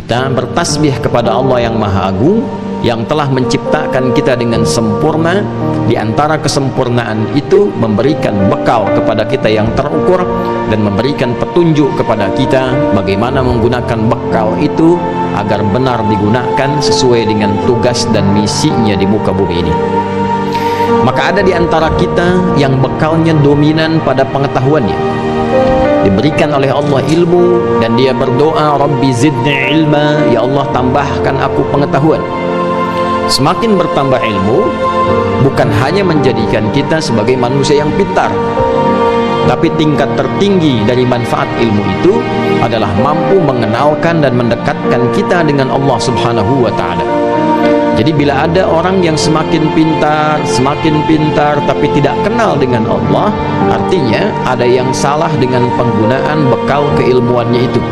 Kita bertasbih kepada Allah yang Maha Agung, yang telah menciptakan kita dengan sempurna. Di antara kesempurnaan itu memberikan bekal kepada kita yang terukur dan memberikan petunjuk kepada kita bagaimana menggunakan bekal itu agar benar digunakan sesuai dengan tugas dan misinya di muka bumi ini. Maka ada di antara kita yang bekalnya dominan pada pengetahuannya, diberikan oleh Allah ilmu, dan dia berdoa, Rabbi zidni ilma, ya Allah tambahkan aku pengetahuan. Semakin bertambah ilmu bukan hanya menjadikan kita sebagai manusia yang pintar, tapi tingkat tertinggi dari manfaat ilmu itu adalah mampu mengenalkan dan mendekatkan kita dengan Allah Subhanahu wa ta'ala. Jadi bila ada orang yang semakin pintar tapi tidak kenal dengan Allah, artinya ada yang salah dengan penggunaan bekal keilmuannya itu.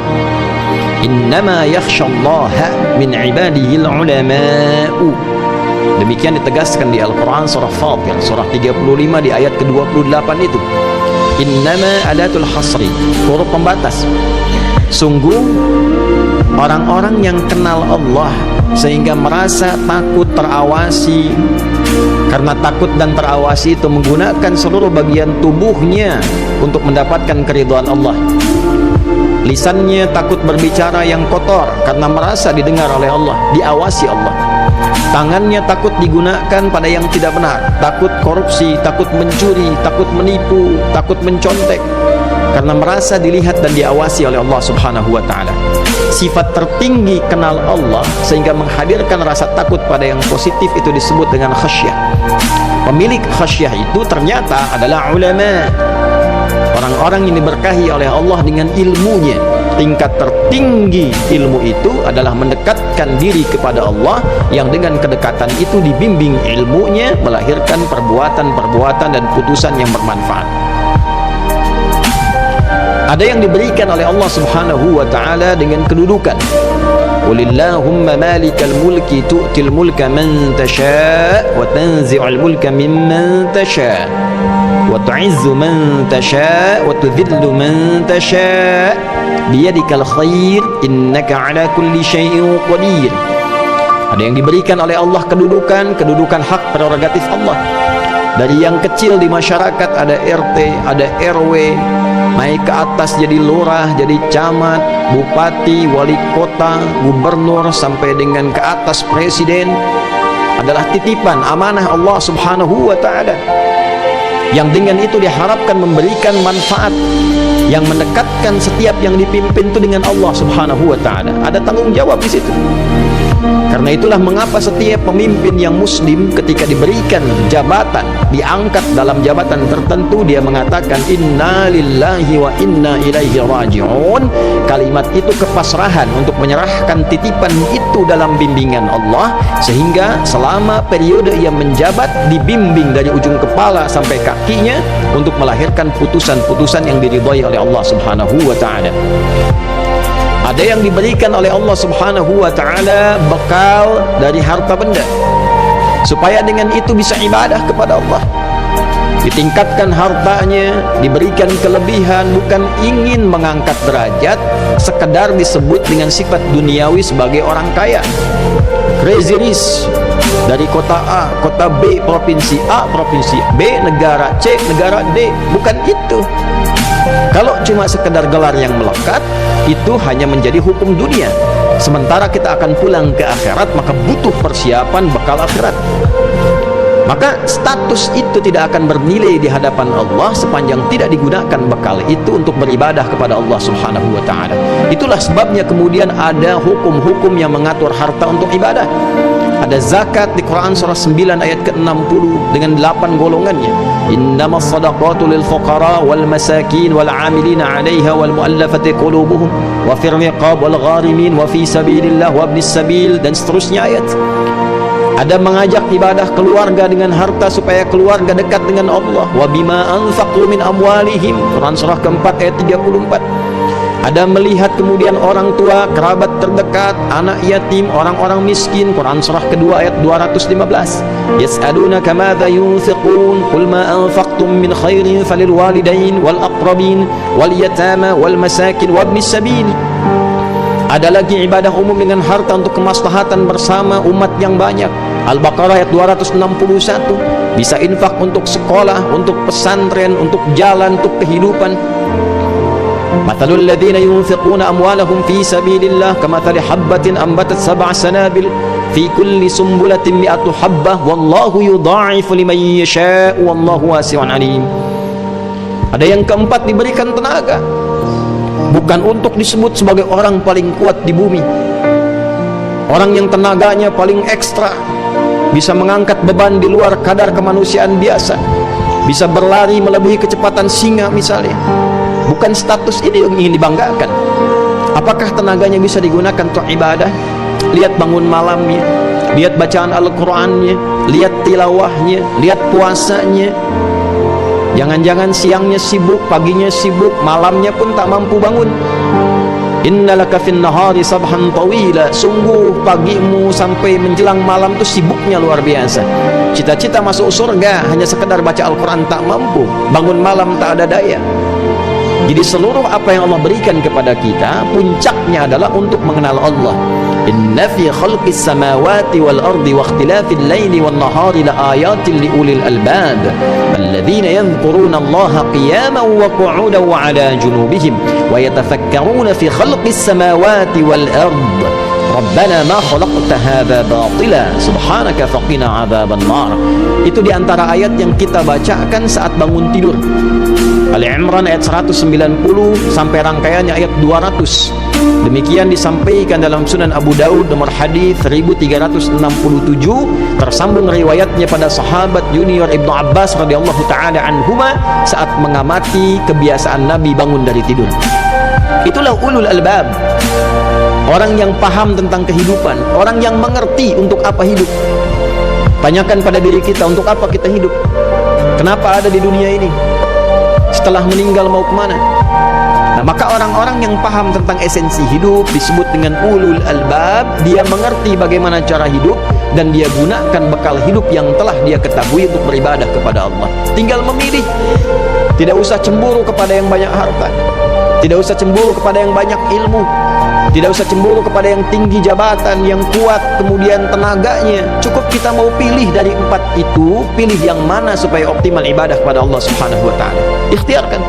Innama yakhshallaha min ibadihil ulama'u. Demikian ditegaskan di Al-Quran surah Fatir surah 35 di ayat ke-28 itu. Innama adatul hasri, huruf pembatas. Sungguh orang-orang yang kenal Allah sehingga merasa takut terawasi, karena takut dan terawasi itu menggunakan seluruh bagian tubuhnya untuk mendapatkan keridhaan Allah. Lisannya takut berbicara yang kotor karena merasa didengar oleh Allah, diawasi Allah. Tangannya takut digunakan pada yang tidak benar, takut korupsi, takut mencuri, takut menipu, takut mencontek, karena merasa dilihat dan diawasi oleh Allah Subhanahu wa ta'ala. Sifat tertinggi kenal Allah sehingga menghadirkan rasa takut pada yang positif itu disebut dengan khasyah. Pemilik khasyah itu ternyata adalah ulama, orang-orang yang diberkahi oleh Allah dengan ilmunya. Tingkat tertinggi ilmu itu adalah mendekatkan diri kepada Allah, yang dengan kedekatan itu dibimbing ilmunya melahirkan perbuatan-perbuatan dan putusan yang bermanfaat. Ada yang diberikan oleh Allah Subhanahu wa ta'ala dengan kedudukan. Qulillahumma malikal mulki tu'til mulka man tasha' wa tanzi'ul mulka mimman tasha' wa tu'izzu man tasha' wa tudhillu man tasha' biyadikal khair innaka ala kulli syai'in qadir. Ada yang diberikan oleh Allah kedudukan hak prerogatif Allah. Dari yang kecil di masyarakat ada RT, ada RW, naik ke atas jadi lurah, jadi camat, bupati, wali kota, gubernur, sampai dengan ke atas presiden, adalah titipan amanah Allah Subhanahu wa ta'ala, yang dengan itu diharapkan memberikan manfaat yang mendekatkan setiap yang dipimpin itu dengan Allah Subhanahu wa ta'ala. Ada tanggung jawab di situ. Karena itulah mengapa setiap pemimpin yang muslim ketika diberikan jabatan, diangkat dalam jabatan tertentu, dia mengatakan inna lillahi wa inna ilaihi raji'un. Kalimat itu kepasrahan untuk menyerahkan titipan itu dalam bimbingan Allah, sehingga selama periode ia menjabat dibimbing dari ujung kepala sampai kakinya untuk melahirkan putusan-putusan yang diridhai oleh Allah Subhanahu wa ta'ala. Ada yang diberikan oleh Allah Subhanahu wa ta'ala bekal dari harta benda, supaya dengan itu bisa ibadah kepada Allah. Ditingkatkan hartanya, diberikan kelebihan, bukan ingin mengangkat derajat, sekedar disebut dengan sifat duniawi sebagai orang kaya. Crazy rich, dari kota A, kota B, provinsi A, provinsi B, negara C, negara D. Bukan itu. Kalau cuma sekedar gelar yang melekat, itu hanya menjadi hukum dunia. Sementara kita akan pulang ke akhirat, maka butuh persiapan bekal akhirat. Maka status itu tidak akan bernilai di hadapan Allah sepanjang tidak digunakan bekal itu untuk beribadah kepada Allah Subhanahu wa ta'ala. Itulah sebabnya kemudian ada hukum-hukum yang mengatur harta untuk ibadah. Ada zakat di Quran surah 9 ayat ke-60 dengan 8 golongannya. Innamas sadaqatu lil fuqara wal masakin wal 'amilina 'alaiha wal mu'allafati qulubuhum wa fir riqab wal gharimin wa fi sabilillah wa ibnis sabil, dan seterusnya ayat. Ada mengajak ibadah keluarga dengan harta supaya keluarga dekat dengan Allah. Wa bima anfaqu min amwalihim, Quran surah keempat ayat 34. Ada melihat kemudian orang tua, kerabat terdekat, anak yatim, orang-orang miskin, Quran surah kedua ayat 215. Yas'alunaka madza yunfiqun qul ma anfaqtum min khairin falil walidain wal aqrabin wal yatama wal masakin wabnis sabil. Ada lagi ibadah umum dengan harta untuk kemaslahatan bersama umat yang banyak. Al-Baqarah ayat 261. Bisa infak untuk sekolah, untuk pesantren, untuk jalan, untuk kehidupan. Mathalul ladzina yunfiquna amwalahum fi sabilillah kamathali habbatin ambatat sab'a sanabil fi kulli sumbulatin mi'atu habbah wallahu yudha'ifu liman yasha'u wallahu wasi'un alim. Ada yang keempat, diberikan tenaga, bukan untuk disebut sebagai orang paling kuat di bumi, orang yang tenaganya paling ekstra, bisa mengangkat beban di luar kadar kemanusiaan biasa, bisa berlari melebihi kecepatan singa misalnya. Bukan status ini yang ingin dibanggakan. Apakah tenaganya bisa digunakan untuk ibadah? Lihat bangun malamnya, lihat bacaan Al-Qur'annya, lihat tilawahnya, lihat puasanya. Jangan-jangan siangnya sibuk, paginya sibuk, malamnya pun tak mampu bangun. Innalaka fin nahari sabhan tawila. Sungguh pagimu sampai menjelang malam itu sibuknya luar biasa. Cita-cita masuk surga hanya sekedar baca Al-Quran tak mampu, bangun malam tak ada daya. Jadi seluruh apa yang Allah berikan kepada kita, puncaknya adalah untuk mengenal Allah. Inna fi khalqis samawati wal ardi wa ikhtilafil laili wan nahari la ayatin li ulil albab alladzina yadhkuruna Allaha qiyaman wa qu'udan wa 'ala junubihim wa yatafakkaruna fi khalqis samawati wal ardi Rabbana ma khalaqta hadza batila subhanaka faqina 'adzaban nar. Itu di antara ayat yang kita bacakan saat bangun tidur. Ali Imran ayat 190 sampai rangkaiannya ayat 200. Demikian disampaikan dalam Sunan Abu Daud nomor hadis 1367, tersambung riwayatnya pada sahabat junior Ibnu Abbas radhiyallahu taala anhuma saat mengamati kebiasaan Nabi bangun dari tidur. Itulah ulul albab, orang yang paham tentang kehidupan, orang yang mengerti untuk apa hidup. Tanyakan pada diri kita, untuk apa kita hidup? Kenapa ada di dunia ini? Setelah meninggal mau kemana? Nah, maka orang-orang yang paham tentang esensi hidup disebut dengan ulul albab. Dia mengerti bagaimana cara hidup dan dia gunakan bekal hidup yang telah dia ketahui untuk beribadah kepada Allah. Tinggal memilih. Tidak usah cemburu kepada yang banyak harta, tidak usah cemburu kepada yang banyak ilmu, tidak usah cemburu kepada yang tinggi jabatan, yang kuat, kemudian tenaganya. Cukup kita mau pilih dari empat itu, pilih yang mana supaya optimal ibadah kepada Allah Subhanahu wa ta'ala. Ikhtiarkan.